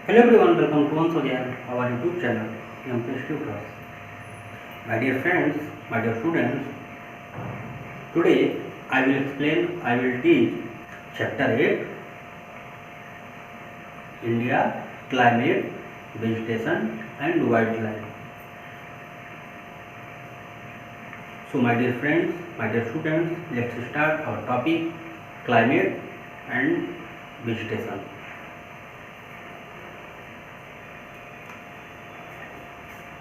Hello everyone, welcome to once again our YouTube channel MPS Tutors. My dear friends, my dear students, today I will teach chapter 8 India, Climate, Vegetation and Wildlife. So my dear friends, my dear students, let's start our topic climate and vegetation.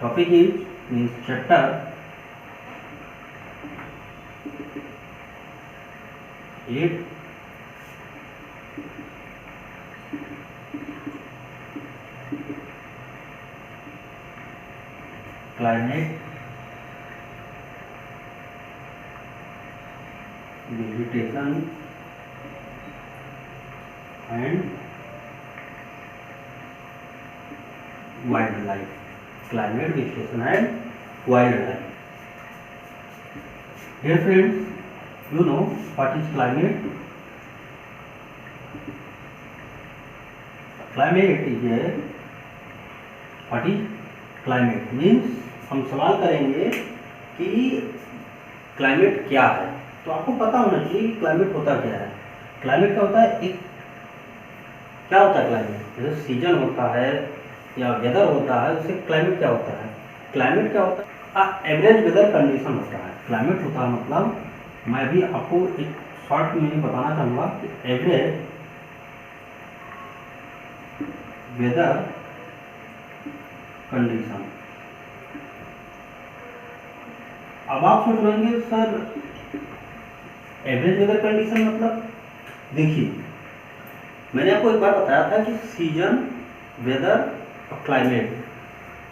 Topic is means chapter 8 climate, vegetation and wildlife. Climate, vegetation and wildlife. Dear friends, you know what is climate? Climate is what is climate means हम सवाल करेंगे कि climate क्या है। तो आपको पता होना चाहिए कि क्लाइमेट होता क्या है। क्लाइमेट क्या होता है? क्या होता है क्लाइमेट? जैसे सीजन होता है या वेदर होता है, उससे क्लाइमेट क्या होता है? क्लाइमेट क्या होता है? एवरेज वेदर कंडीशन होता है। क्लाइमेट होता है मतलब मैं भी आपको एक शॉर्ट में बताना चाहूँगा कि एवरेज वेदर कंडीशन। अब आप सोच रहे होंगे सर एवरेज वेदर कंडीशन मतलब, देखिए मैंने आपको एक बार बताया था कि सीजन, वेदर और क्लाइमेट।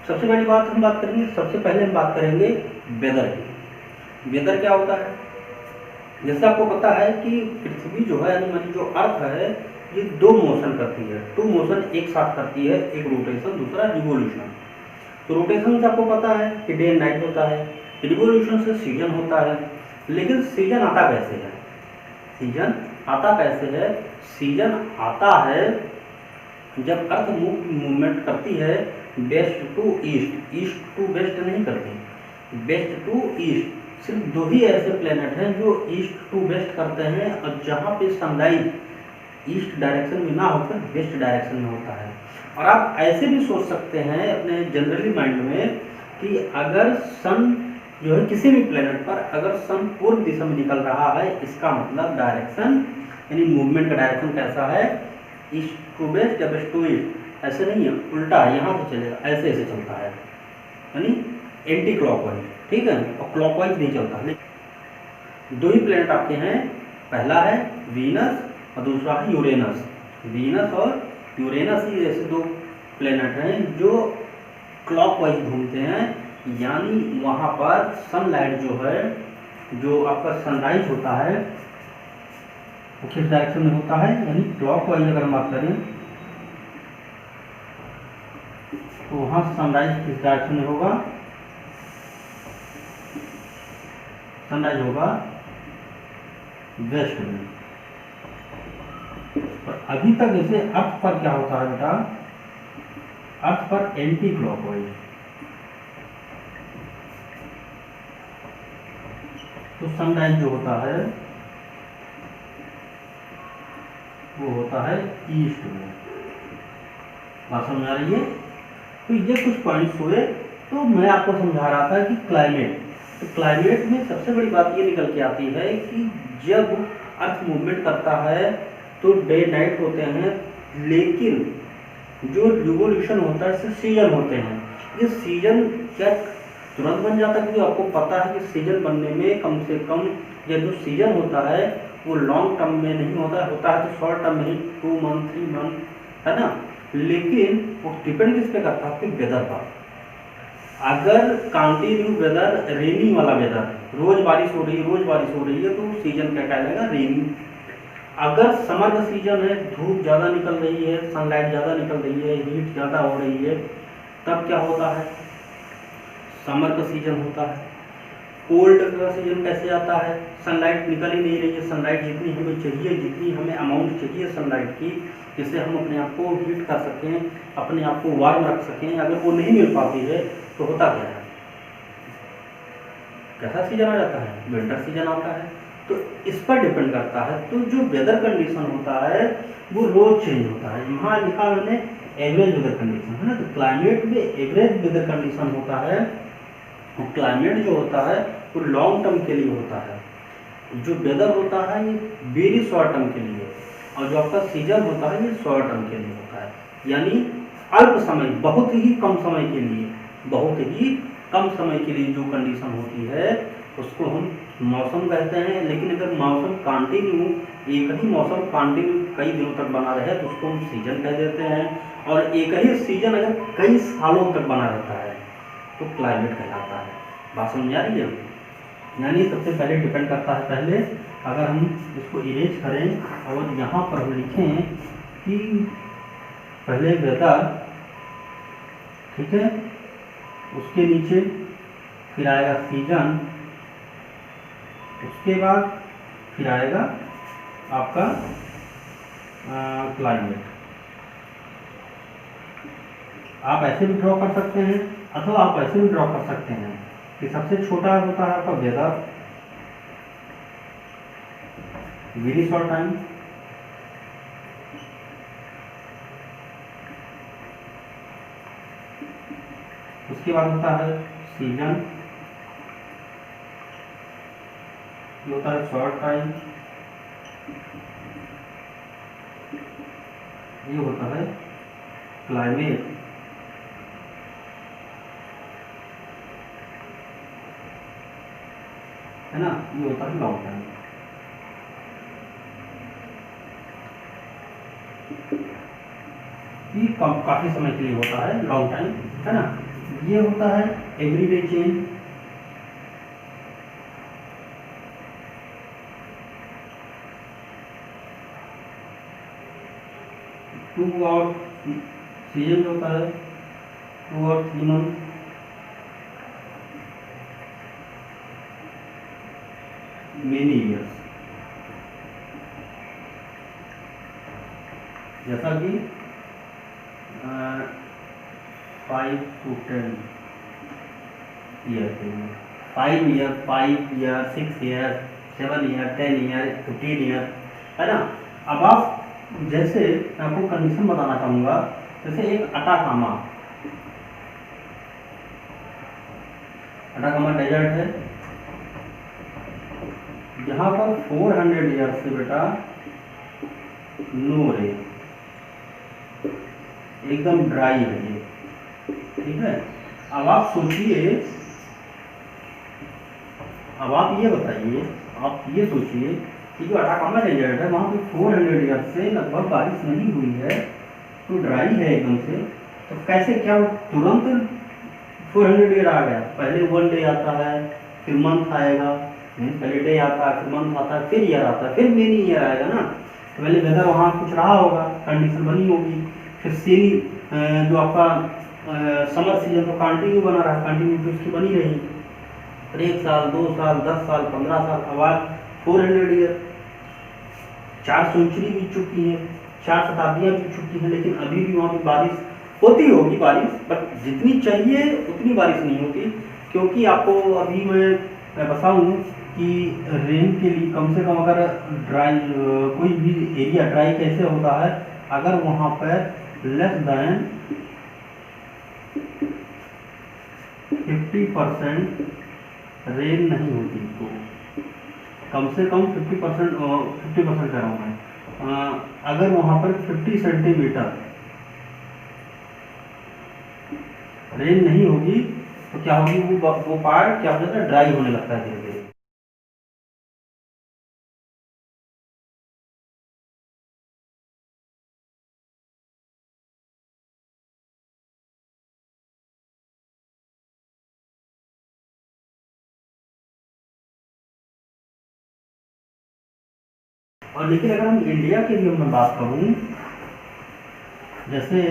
सबसे पहली बात हम बात करेंगे, सबसे पहले हम बात करेंगे वेदर की। वेदर क्या होता है? जैसे आपको पता है कि पृथ्वी जो है यानी हमारी जो अर्थ है ये दो मोशन करती है, टू मोशन एक साथ करती है, एक रोटेशन दूसरा रिवोल्यूशन। तो रोटेशन से आपको पता है कि डे एंड नाइट होता है, रिवोल्यूशन से सीजन होता है। लेकिन सीजन आता कैसे है? सीजन आता कैसे है? सीजन आता है जब अर्थ मूवमेंट करती है west to east, east to west नहीं करती, वेस्ट टू ईस्ट। सिर्फ दो ही ऐसे प्लेनेट हैं जो ईस्ट टू वेस्ट करते हैं और जहाँ पे सनराइज ईस्ट डायरेक्शन में ना होकर वेस्ट डायरेक्शन में होता है। और आप ऐसे भी सोच सकते हैं अपने जनरली माइंड में कि अगर सन जो है किसी भी प्लेनेट पर अगर सन पूर्व दिशा में निकल रहा है, इसका मतलब डायरेक्शन यानी मूवमेंट का डायरेक्शन कैसा है? ईस्ट टू वेस्ट या वेस्ट टू ईस्ट। ऐसे नहीं है, उल्टा है, यहाँ से चलेगा, ऐसे ऐसे चलता है यानी एंटी क्लॉकवाइज, ठीक है, और क्लॉकवाइज नहीं चलता। दो ही प्लेनेट आपके हैं, पहला है वीनस और दूसरा है यूरेनस। वीनस और यूरेनस ही ऐसे दो प्लेनेट हैं जो क्लॉकवाइज घूमते हैं, यानी वहाँ पर सनलाइट जो है, जो आपका सनराइज होता है वो किस डायरेक्शन में होता है? यानी क्लॉकवाइज अगर हम बात करें तो वहाँ सनराइज किस डायरेक्शन में होगा? सनराइज होगा वेस्ट में। पर अभी तक जैसे अर्थ पर क्या होता है बेटा? अर्थ पर एंटी क्लॉकवाइज। तो सनराइज जो होता है वो होता है ईस्ट में। बात समझ आ रही है? तो ये कुछ पॉइंट्स हुए। तो मैं आपको समझा रहा था कि क्लाइमेट, तो क्लाइमेट में सबसे बड़ी बात ये निकल के आती है कि जब अर्थ मूवमेंट करता है तो डे नाइट होते हैं, लेकिन जो रिवोल्यूशन होता है इससे सीजन होते हैं। ये सीजन क्या तुरंत बन जाता है? क्योंकि आपको पता है कि सीजन बनने में कम से कम या जो सीजन होता है वो लॉन्ग टर्म में नहीं होता है तो शॉर्ट टर्म में ही 2 मंथ 3 मंथ है ना। लेकिन वो डिपेंड किस पे करता है? आपके वेदर पर। अगर कंटिन्यू वेदर, रेनी वाला वेदर, रोज बारिश हो रही है तो सीजन क्या कहलाएगा? रेनी। अगर समर का सीजन है, धूप ज़्यादा निकल रही है, सनलाइट ज़्यादा निकल रही है, हीट ज़्यादा हो रही है, तब क्या होता है? समर का सीजन होता है। कोल्ड का सीजन कैसे आता है? सनलाइट निकल ही नहीं रही है, सनलाइट जितनी हमें चाहिए, जितनी हमें अमाउंट चाहिए सनलाइट की जिससे हम अपने आप को हीट कर सकें, अपने आप को वार्म रख सकें। अगर वो नहीं मिल पाती है तो होता क्या है, कैसा सीजन आ जाता है, विंटर सीजन आता है। तो इस पर डिपेंड करता है। तो जो वेदर कंडीशन होता है वो रोज चेंज होता है। यहाँ लिखा मैंने एवरेज वेदर कंडीशन है ना, तो क्लाइमेट में एवरेज वेदर कंडीशन होता है। क्लाइमेट जो होता है वो लॉन्ग टर्म के लिए होता है, जो वेदर होता है ये वेरी शॉर्ट टर्म के लिए, और जो आपका सीजन होता है ये शॉर्ट टर्म के लिए होता है, यानी अल्प समय, बहुत ही कम समय के लिए, बहुत ही कम समय के लिए जो कंडीशन होती है उसको हम मौसम कहते हैं। लेकिन अगर मौसम कंटिन्यू, एक ही मौसम कंटिन्यू कई दिनों तक बना रहे तो उसको हम सीजन कह देते हैं। और एक ही सीजन अगर कई सालों तक बना रहता है तो क्लाइमेट कहलाता है। बात समझ आ रही है? यानी सबसे पहले डिपेंड करता है, पहले अगर हम इसको इरेज करें और यहाँ पर हम लिखें कि पहले वेदर, ठीक है, उसके नीचे फिर आएगा सीजन, उसके बाद फिर आएगा आपका क्लाइमेट। आप ऐसे भी ड्रॉ कर सकते हैं अथवा आप ऐसे भी ड्रॉ कर सकते हैं कि सबसे छोटा होता है आपका वेदर, वेरी शॉर्ट टाइम, उसके बाद होता है सीजन, ये होता है शॉर्ट टाइम, ये होता है क्लाइमेट, है ना, ये होता है लॉन्ग टाइम। ये काफी समय के लिए होता है, लॉन्ग टाइम, है ना। ये होता है everyday change, to out season जो होता है 2 और 3 मंथ, मेनी ईयर्स, जैसा कि 5 to 10 ईयर के लिए, 5 year, 6 year, 7 year, 10 year, 15 year, है ना। अब आप जैसे मैं आपको कंडीशन बताना चाहूँगा, जैसे एक अटाकामा डेजर्ट है, यहाँ पर 400 ईयर से बेटा नो रेन, एकदम ड्राई है ये, ठीक है। अब आप सोचिए, अब आप ये बताइए, आप ये सोचिए कि जो अटाकामा डेजर्ट है वहाँ पे 400 ईयर से लगभग बारिश नहीं हुई है, तो ड्राई है एकदम से, तो कैसे क्या तुरंत 400 ईयर आ गया? पहले 1 डे आता है, फिर मंथ आएगा, पहले डे आता है, फिर मंथ आता है, फिर ईयर आता है, फिर मेनी ईयर आएगा ना। तो पहले वेदर वहाँ कुछ रहा होगा, कंडीशन बनी होगी, फिर सेनी जो आपका समर सीजन तो कंटिन्यू बना रहा, कंटिन्यू उसकी बनी रही, फिर 1 साल, 2 साल, 10 साल, 15 साल, अब आज 400 ईयर, 4 सेंचुरी बीत चुकी है, 4 शताब्दियाँ बीत चुकी हैं, लेकिन अभी भी वहाँ पर बारिश होती होगी, बारिश बट जितनी चाहिए उतनी बारिश नहीं होती। क्योंकि आपको अभी मैं बताऊँ कि रेन के लिए कम से कम अगर ड्राई कोई भी एरिया ड्राई कैसे होता है, अगर वहाँ पर लेस देन 50% रेन नहीं होती, तो कम से कम 50% कह रहा हूँ मैं, अगर वहाँ पर 50 सेंटीमीटर रेन नहीं होगी तो क्या होगी, वो पार्ट क्या हो जाता है, ड्राई होने लगता है धीरे धीरे। और लेकिन अगर हम इंडिया के लिए मैं बात करूं, जैसे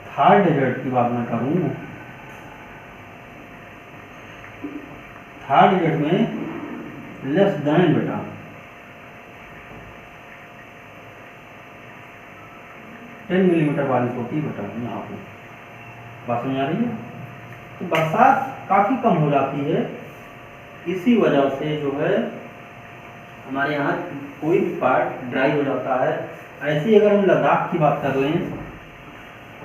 थार डेजर्ट की बात मैं करूं, थार डेजर्ट में लेस देन बेटा 10 मिलीमीटर बारिश होती है बेटा यहाँ पे। बात समझ आ रही है? तो बरसात काफ़ी कम हो जाती है, इसी वजह से जो है हमारे यहाँ कोई भी पार्ट ड्राई हो जाता है। ऐसे ही अगर हम लद्दाख की बात कर लें,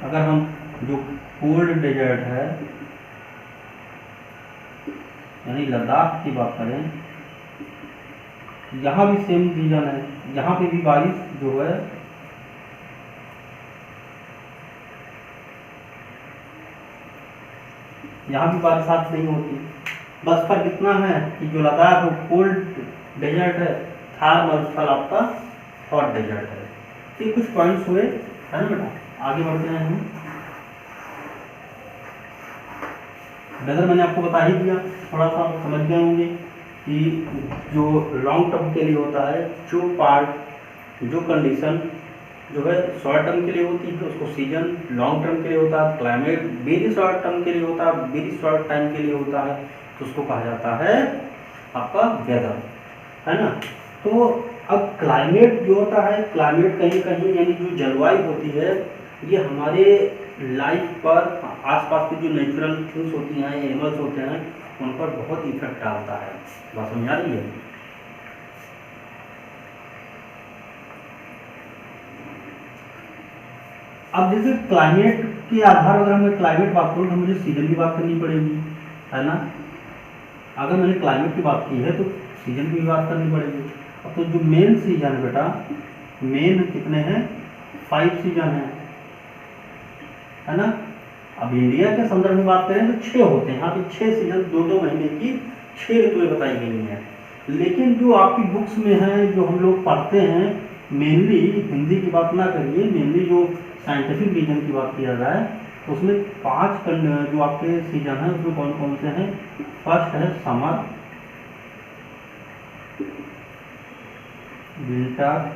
अगर हम जो कोल्ड डेजर्ट है यानी लद्दाख की बात करें, यहाँ भी सेम रीजन है, यहाँ पे भी बारिश जो है यहाँ भी बरसात नहीं होती। बस फर्क इतना है कि जो लद्दाख वो कोल्ड डेजर्ट है, थार मरुस्थल आपका हॉट डेजर्ट है। तो ये कुछ पॉइंट्स हुए है ना बेटा। आगे बढ़ते हैं हम। वेदर मैंने आपको बता ही दिया, थोड़ा सा समझ गए होंगे कि जो लॉन्ग टर्म के लिए होता है, जो पार्ट जो कंडीशन जो है शॉर्ट टर्म के लिए होती है उसको सीजन, लॉन्ग टर्म के लिए होता है क्लाइमेट, वेरी शॉर्ट टर्म के लिए होता है, वेरी शॉर्ट टाइम के लिए होता है, तो उसको कहा जाता है आपका वेदर, है ना। तो अब क्लाइमेट जो होता है, क्लाइमेट कहीं कहीं यानी जो जलवायु होती है, ये हमारे लाइफ पर, आसपास की जो नेचुरल थिंग्स होती हैं, एनिमल्स होते हैं, उन पर बहुत इफेक्ट डालता है। बात समझ आ रही है? अब जैसे क्लाइमेट के आधार अगर मैं क्लाइमेट बात करूँ तो मुझे सीजन की बात करनी पड़ेगी, है ना। अगर मैंने क्लाइमेट की बात की है तो सीजन की भी बात करनी पड़ेगी। अब तो जो मेन सीजन है बेटा, मेन कितने हैं? 5 सीजन है ना। अब इंडिया के संदर्भ में बात करें तो 6 होते हैं, यहाँ पे 6 सीजन, 2-2 महीने की 6 ऋतुएं बताई गई हैं। लेकिन जो आपकी बुक्स में है, जो हम लोग पढ़ते हैं, मेनली हिंदी की बात ना करिए, मेनली जो साइंटिफिक रीजन की बात किया जाए तो उसमें 5 जो आपके सीजन हैं उसमें कौन कौन से हैं? फर्स्ट है समर, विंटर,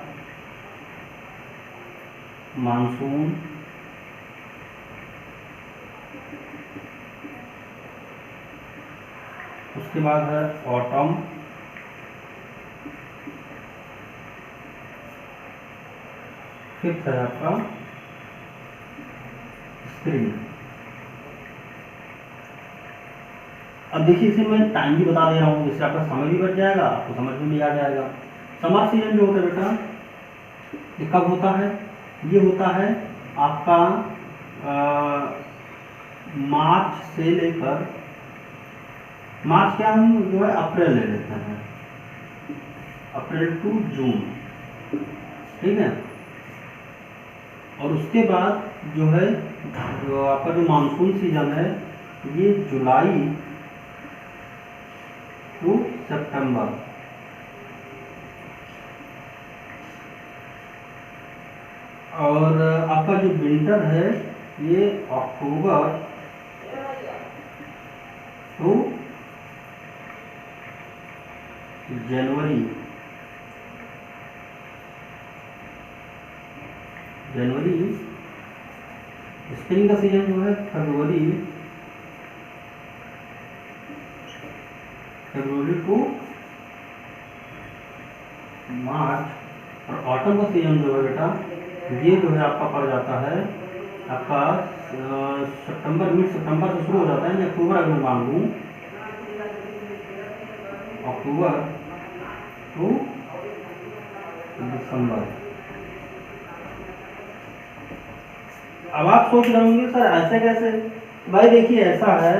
मानसून, उसके बाद है ऑटम, फिफ्थ है आपका स्प्रिंग। अब देखिए इसे मैं टाइम भी बता दे रहा हूँ, इससे आपका समय भी बच जाएगा, आपको समझ में भी आ जाएगा। समर सीजन जो होता है बेटा, ये कब होता है? ये होता है आपका मार्च से लेकर, मार्च क्या हम जो है अप्रैल ले लेते हैं, अप्रैल टू जून, ठीक है। और उसके बाद जो है जो आपका जो मानसून सीजन है, ये जुलाई टू सितंबर। और आपका जो विंटर है ये अक्टूबर टू जनवरी, स्प्रिंग का सीजन जो है फरवरी टू मार्च। और ऑटम का सीजन जो है बेटा, ये जो है आपका पड़ जाता है आपका सितंबर, मिड सितंबर से शुरू हो जाता है, मैं अक्टूबर अगर मान लूँ, अक्टूबर टू दिसंबर। अब आप सोच रहे होंगे सर ऐसे कैसे? भाई देखिए ऐसा है,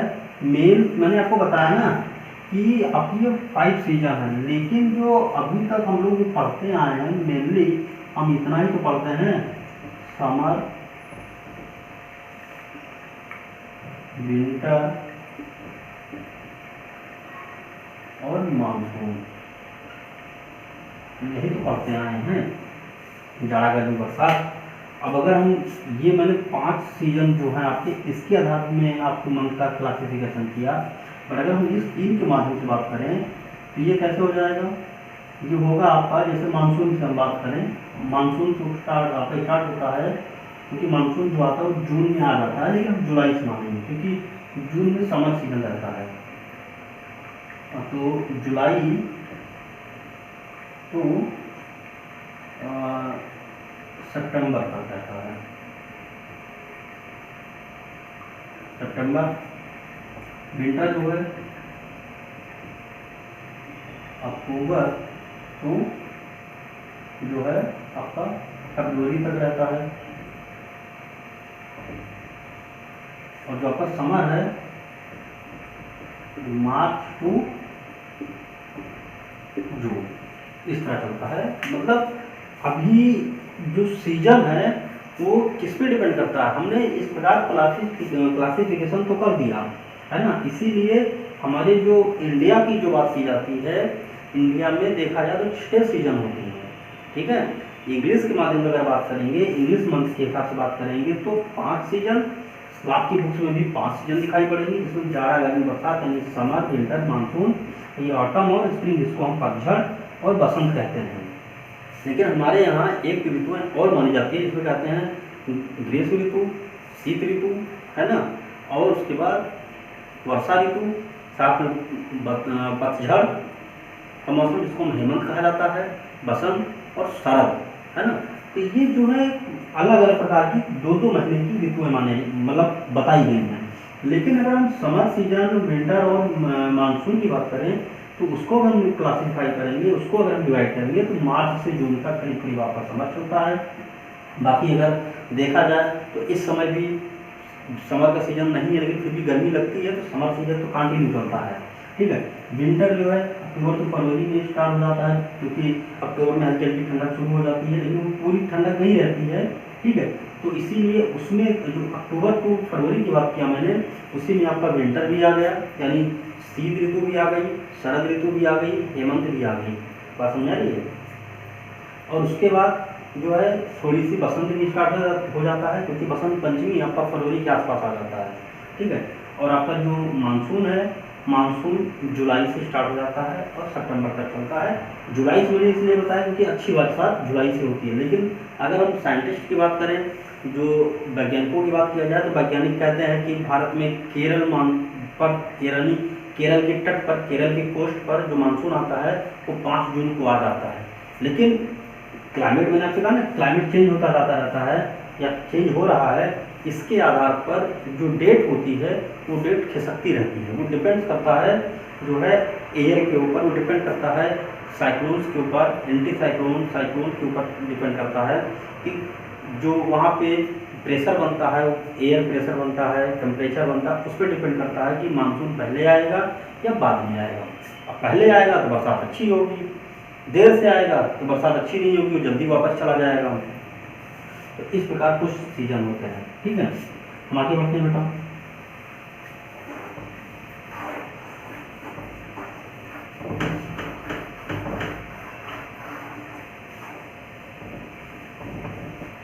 मेन मैंने आपको बताया ना कि अब ये 5 सीजन है, लेकिन जो अभी तक हम लोग पढ़ते आए हैं मेनली हम इतना ही तो पढ़ते हैं, समर, विंटर और मानसून, यही तो पढ़ते आए हैं, जाड़ा गर्मी बरसात। अब अगर हम ये मैंने 5 सीजन जो है आपके, इसके आधार में आपको मंथ का क्लासिफिकेशन किया, पर अगर हम इस 3 के माध्यम से बात करें तो ये कैसे हो जाएगा? ये होगा आपका, जैसे मानसून की हम बात करें, मानसून तो आपका स्टार्ट होता है, क्योंकि मानसून जो आता है वो जून में आ जाता है, लेकिन हम जुलाई से मानेंगे क्योंकि जून में समर सीजन रहता है। तो जुलाई टू सितंबर तक रहता है, सितंबर। विंटर जो है अक्टूबर टू जो है आपका फरवरी तक रहता है। और जो आपका समर है मार्च टू जून, इस तरह चलता है। मतलब अभी जो सीजन है वो किस पे डिपेंड करता है, हमने इस प्रकार क्लासिफिकेशन तो कर दिया है ना। इसीलिए हमारे जो इंडिया की जो बात की जाती है, इंडिया में देखा जाए तो 6 सीजन होते हैं, ठीक है। इंग्लिश के माध्यम से अगर बात करेंगे, इंग्लिश मंथ के हिसाब से बात करेंगे तो 5 सीजन, आपकी बुक्स में भी 5 सीजन दिखाई पड़ेगी, जिसमें जाड़ा, गर्मी, बरसात यानी समर, विंटर, मानसून, ये ऑटम और स्प्रिंग, जिसको हम पतझड़ और बसंत कहते हैं। लेकिन हमारे यहाँ एक ऋतुएं और मानी जाती है, जिसमें कहते हैं ग्रीष्म ऋतु, शीत ऋतु, है ना, और उसके बाद वर्षा ऋतु, साथ में पतझड़ का मौसम, जिसको हम हेमंत कहा जाता है, बसंत और शरद, है ना। तो ये जो है अलग अलग प्रकार की 2-2 महीने की ऋतुएं माने मतलब बताई गई हैं। लेकिन अगर हम समर सीजन, विंटर और मानसून की बात करें तो उसको अगर हम क्लासीफाई करेंगे, उसको अगर हम डिवाइड करेंगे तो मार्च से जून तक करीब करीब आपका समर चलता है। बाकी अगर देखा जाए तो इस समय भी समर का सीजन नहीं है, लेकिन फिर भी गर्मी लगती है, तो समर सीजन तो कंटिन्यू चलता है, ठीक है। विंटर जो है अक्टूबर से फरवरी में स्टार्ट हो जाता है, क्योंकि अक्टूबर में हल्की हल्की ठंडक शुरू हो जाती है, लेकिन वो पूरी ठंडक नहीं रहती है, ठीक है। तो इसीलिए उसमें जो अक्टूबर टू फरवरी की बात किया मैंने, उसी में आपका विंटर भी आ गया, यानी शीत ऋतु भी आ गई, शरद ऋतु भी आ गई, हेमंत भी आ गई, बात समझ आ रही है। और उसके बाद जो है थोड़ी सी बसंत भी स्टार्ट हो जाता है, क्योंकि बसंत पंचमी आपका फरवरी के आसपास आ जाता है, ठीक है। और आपका जो मानसून है, मानसून जुलाई से स्टार्ट हो जाता है और सितंबर तक चलता है। जुलाई से मैंने इसलिए बताया क्योंकि अच्छी बरसात जुलाई से होती है। लेकिन अगर हम साइंटिस्ट की बात करें, जो वैज्ञानिकों की बात किया जाए, तो वैज्ञानिक कहते हैं कि भारत में केरल के तट पर, केरल के कोस्ट पर जो मानसून आता है वो 5 जून को आ जाता है। लेकिन क्लाइमेट, मैंने आपसे कहा ना, क्लाइमेट चेंज होता जाता रहता है या चेंज हो रहा है, इसके आधार पर जो डेट होती है वो डेट खिसकती रहती है। वो डिपेंड करता है जो है एयर के ऊपर, वो डिपेंड करता है साइक्लोन्स के ऊपर, एंटी साइक्लोन के ऊपर डिपेंड करता है कि जो वहाँ पे प्रेशर बनता है, एयर प्रेशर बनता है, टेम्परेचर बनता है, उस पर डिपेंड करता है कि मानसून पहले आएगा या बाद में आएगा। अब पहले आएगा तो बरसात अच्छी होगी, देर से आएगा तो बरसात अच्छी नहीं होगी, वो जल्दी वापस चला जाएगा। तो इस प्रकार कुछ सीजन होते हैं, ठीक है। हम आगे बढ़ते हैं बेटा।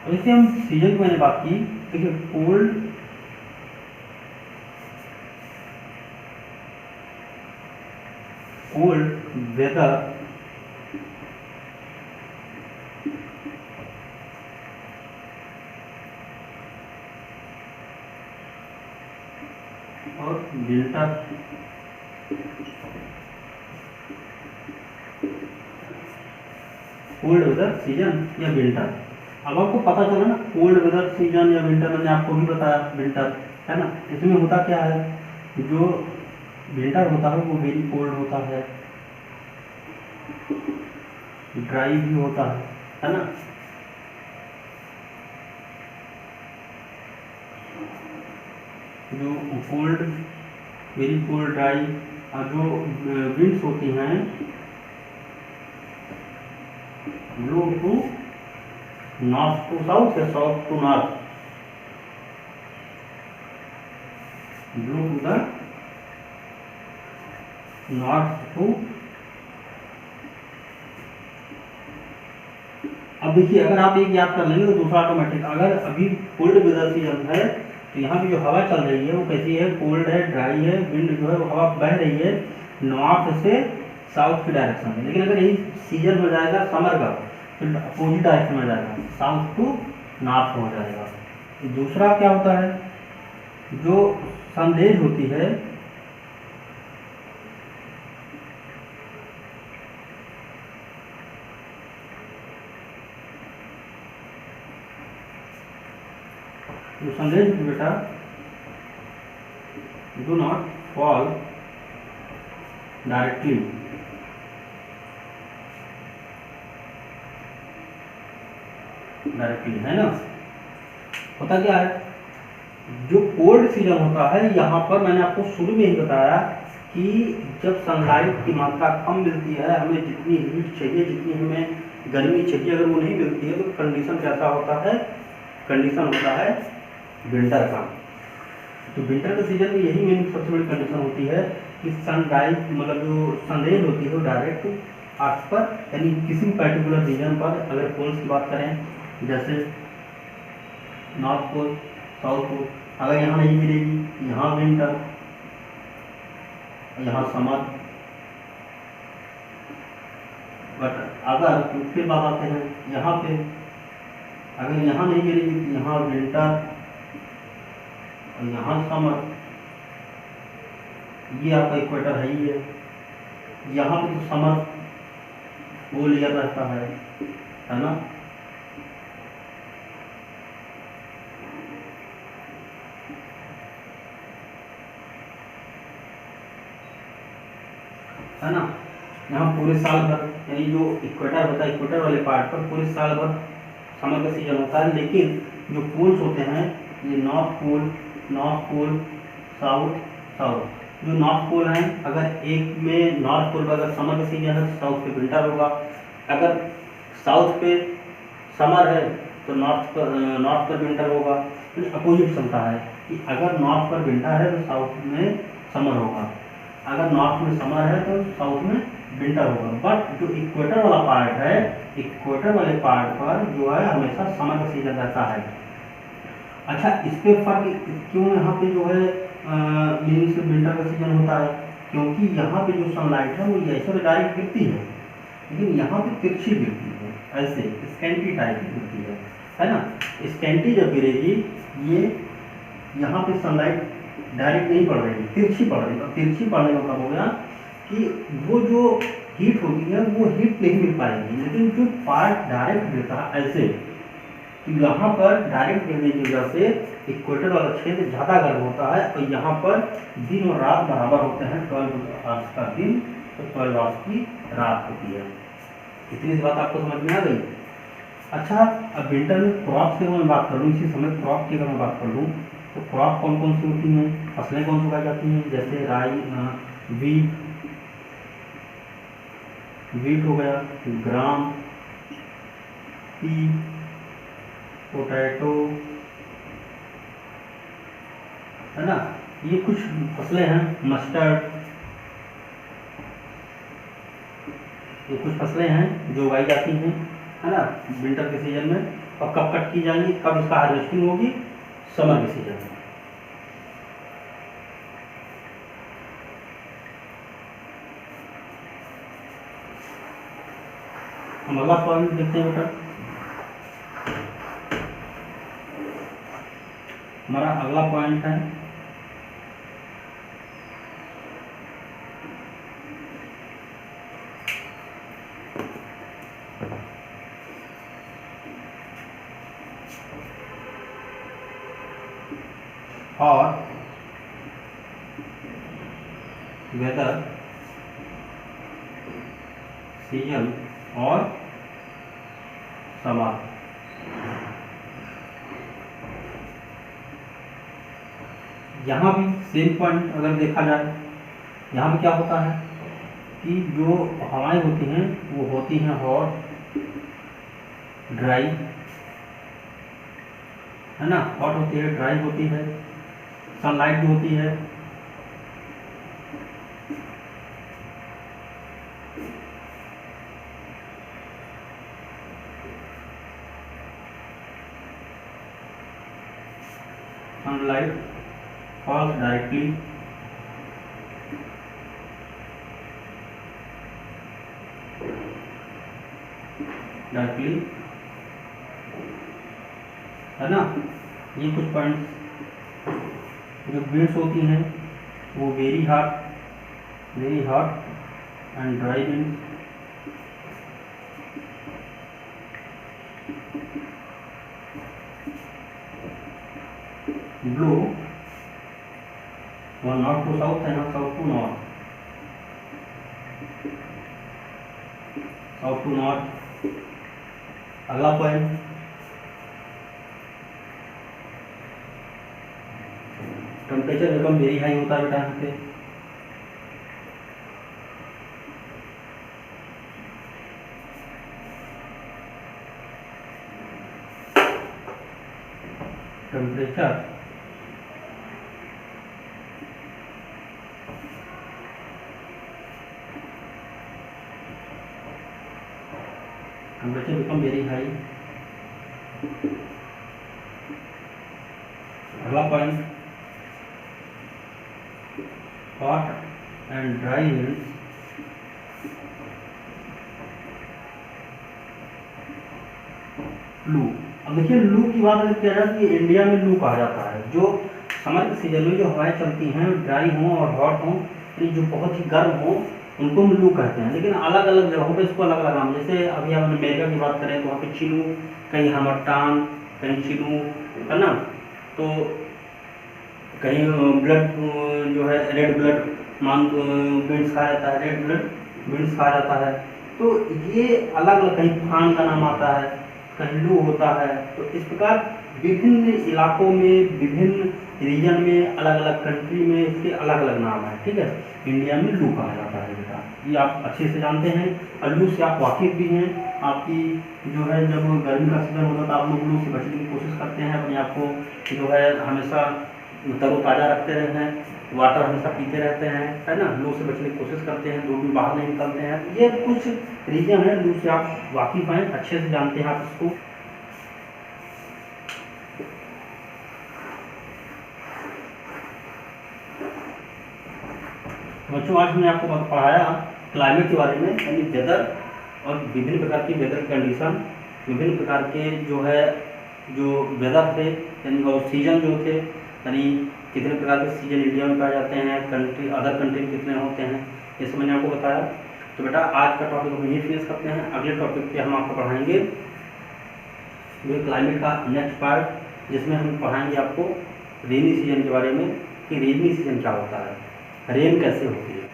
जैसे हम सीजन की मैंने बात की, देखिए कोल्ड वेदर और विंटर कोल्ड वेदर सीजन या विंटर। अब आपको पता चला ना, कोल्ड वेदर सीजन या विंटर, मैंने आपको भी बताया विंटर, है ना। इसमें होता क्या है, जो विंटर होता है वो वेरी कोल्ड होता है, ड्राई भी होता है ना। जो कोल्ड, वेरी कोल्ड, ड्राई, और जो विंड्स होती हैं blow to north to south या south to north, blow to the north to. अब देखिए, अगर आप एक याद कर लेंगे तो दूसरा ऑटोमेटिक। अगर अभी कोल्ड वेदर सीजन है तो यहाँ की जो हवा चल रही है वो कैसी है, कोल्ड है, ड्राई है, विंड जो है वो हवा बह रही है नॉर्थ से साउथ की डायरेक्शन में। लेकिन अगर यही सीजन हो जाएगा समर का, तो अपोजिट डायरेक्शन में जाएगा, साउथ टू नॉर्थ हो जाएगा। दूसरा क्या होता है, जो सनरेज होती है, जो सनरेज बेटा डू नॉट फॉल डायरेक्टली, है ना। होता क्या है, जो कोल्ड सीजन होता है, यहाँ पर मैंने आपको शुरू में ही बताया कि जब सनलाइट की मात्रा कम मिलती है, हमें जितनी हीट चाहिए, जितनी हमें गर्मी चाहिए, अगर वो नहीं मिलती है तो कंडीशन कैसा होता है, कंडीशन होता है विंटर का। तो विंटर के सीजन में यही मेन सबसे बड़ी कंडीशन होती है कि सनलाइट मतलब जो सनरेज होती है वो डायरेक्ट अर्थ पर, यानी किसी पर्टिकुलर रीजन पर, अगर पोल्स की बात करें जैसे नॉर्थ पोल, साउथ पोल, अगर यहाँ नहीं मिलेगी, यहाँ विंटर, यहाँ समर। बट अगर फिर बात आते हैं यहाँ पे, अगर यहाँ नहीं गिरेगी तो यहाँ विंटर और यहाँ समर, ये आपका इक्वेटर है ही है। यहाँ पे तो समर वो लिया रहता है ना। है ना, यहाँ पूरे साल भर, यानी जो इक्वेटर होता है, इक्वेटर वाले पार्ट पर पूरे साल भर समर का सीजन होता है। लेकिन जो पोल्स होते हैं, ये नॉर्थ पोल, साउथ। जो नॉर्थ पोल हैं, अगर एक में नॉर्थ पोल पर अगर समर का सीजन है तो साउथ पे विंटर होगा। अगर साउथ पे समर है तो नॉर्थ पर विंटर होगा। अपोजिट चलता है कि अगर नॉर्थ पर विंटर है तो साउथ में समर होगा, अगर नॉर्थ में समर है तो साउथ में विंटर होगा। बट जो इक्वेटर वाला पार्ट है, इक्वेटर वाले पार्ट पर जो है हमेशा समर का सीजन रहता है। अच्छा, इस पे फर्क क्यों यहाँ पे जो है मीनिंग से विंटर का सीजन होता है, क्योंकि यहाँ पे जो सनलाइट है वो ऐसे तो डायरेक्ट गिरती है, लेकिन यहाँ पे तिरछी गिरती है, ऐसे स्कैंटी टाइप की गिरती है ना। स्कैंटी जब गिरेगी, ये यहाँ पे सनलाइट डायरेक्ट नहीं पड़ रही, तिरछी पड़ रही है। तिरछी पड़ने का मतलब हो गया कि वो जो हीट होती है वो हीट नहीं मिल पाएगी। लेकिन जो पार्ट डायरेक्ट गिरता है ऐसे, तो यहाँ पर डायरेक्ट गिरने की वजह से इक्वेटर वाला क्षेत्र ज़्यादा गर्म होता है, और यहाँ पर दिन और रात बराबर होते हैं। 12 आवर्स का दिन तो 12 आवर्स की रात होती है। इतनी सी बात आपको समझ में आ गई। अच्छा, अब विंटर में क्रॉप की अगर मैं बात कर लूँ, इसी समय क्रॉप की अगर मैं बात कर लूँ, तो क्रॉप कौन कौन सी होती हैं, फसलें कौन सी उगाई जाती हैं, जैसे राई, वीट हो गया, ग्राम, पी, पोटैटो, है ना। ये कुछ फसलें हैं, मस्टर्ड, ये कुछ फसलें हैं जो उगाई जाती हैं, है ना, विंटर के सीजन में। और कब कट की जाएंगी, कब इसका हार्वेस्टिंग होगी, समर के सीजन में। हम अगला पॉइंट देखते हैं बेटा। हमारा अगला पॉइंट है और वेदर, सीजन और समर। यहाँ भी सेम पॉइंट अगर देखा जाए, यहाँ पे क्या होता है कि जो हवाएं होती हैं वो होती हैं हॉट, ड्राई, है ना। हॉट होती है, ड्राई होती है, सनलाइट भी होती है, sunlight falls directly है ना। ये कुछ पॉइंट्स, जो बीड्स होती हैं वो very hot and dry beads, blow वहाँ नॉर्थ टू साउथ है, यहाँ south to north, south to north. अगला point, temperature become very high होता है बेटा यहाँ पे। Temperature become very high. अगला point, hot and dry winds लू। अब देखिए लू की बात अगर किया जाए तो ये इंडिया में लू कहा जाता है। जो समर के सीजन में जो हवाएं चलती हैं, ड्राई हों और हॉट हों, यानी जो बहुत ही गर्म हो, उनको हम लू कहते हैं। लेकिन अलग अलग जगहों पे इसको अलग अलग नाम, जैसे अभी हम अमेरिका की बात करें तो वहाँ पे चिनू, कहीं हमरटान, कहीं चिनू, है ना। तो कहीं ब्लड जो है रेड ब्लड विंड्स कहा जाता है, रेड ब्लड विंड्स कहा जाता है। तो ये अलग अलग, कहीं फान का नाम आता है, कहीं लू होता है। तो इस प्रकार विभिन्न इलाकों में, विभिन्न रीजन में, अलग अलग कंट्री में इसके अलग अलग नाम है। ठीक है, इंडिया में लू कहा जाता है बेटा, ये आप अच्छे से जानते हैं। और लू से आप वाकिफ भी हैं। आपकी जो है जब गर्मी का सीजन होता है तो आप लोग लू से बचने की कोशिश करते हैं, अपने आप को जो है हमेशा तरोताज़ा रखते रहते हैं, वाटर हमेशा पीते रहते हैं, है ना। लू से बचने की कोशिश करते हैं, धूप में बाहर नहीं निकलते हैं। ये कुछ रीजन है, लू से आप वाकिफ हैं, अच्छे से जानते हैं आप इसको। बच्चों आज मैंने आपको पढ़ाया क्लाइमेट के बारे में, यानी वेदर और विभिन्न प्रकार की वेदर कंडीशन, विभिन्न प्रकार के जो है जो वेदर थे, यानी और सीजन जो थे, यानी कितने प्रकार के सीजन इंडिया में पाए जाते हैं, कंट्री अदर कंट्री में कितने होते हैं, ये सब मैंने आपको बताया। तो बेटा आज का टॉपिक हम यही फिनिश करते हैं। अगले टॉपिक पे हम आपको पढ़ाएंगे जो क्लाइमेट का नेक्स्ट पार्ट, जिसमें हम पढ़ाएंगे आपको रेनी सीजन के बारे में कि रेनी सीजन क्या होता है, रेन कैसे होती है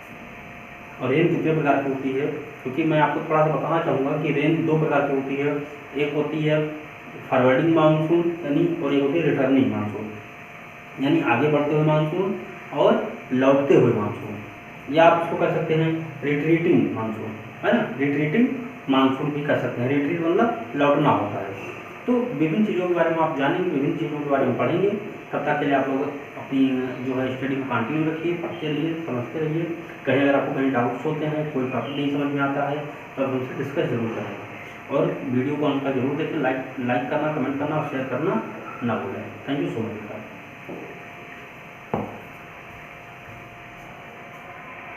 और रेन कितने प्रकार की होती है। क्योंकि मैं आपको थोड़ा सा बताना चाहूँगा कि रेन दो प्रकार की होती है, एक होती है फॉरवर्डिंग मानसून यानी, और एक होती है रिटर्निंग मानसून, यानी आगे बढ़ते हुए मानसून और लौटते हुए मानसून, या आप इसको कह सकते हैं रिट्रीटिंग मानसून, है ना। रिट्रीटिंग मानसून भी कह सकते हैं, रिट्रीट मतलब लौटना होता है। तो विभिन्न चीज़ों के बारे में आप जानेंगे, विभिन्न चीज़ों के बारे में पढ़ेंगे। तब तक के लिए आप लोग अपनी जो है स्टडी को कंटिन्यू रखिए, पढ़ते रहिए, समझते रहिए। कहीं अगर आपको कहीं डाउट्स होते हैं, कोई टॉपिक नहीं समझ में आता है, तो आप हमसे डिस्कस जरूर करें। और वीडियो को अंत तक जरूर देखें, लाइक करना, कमेंट करना और शेयर करना ना भूलें। Thank you so much.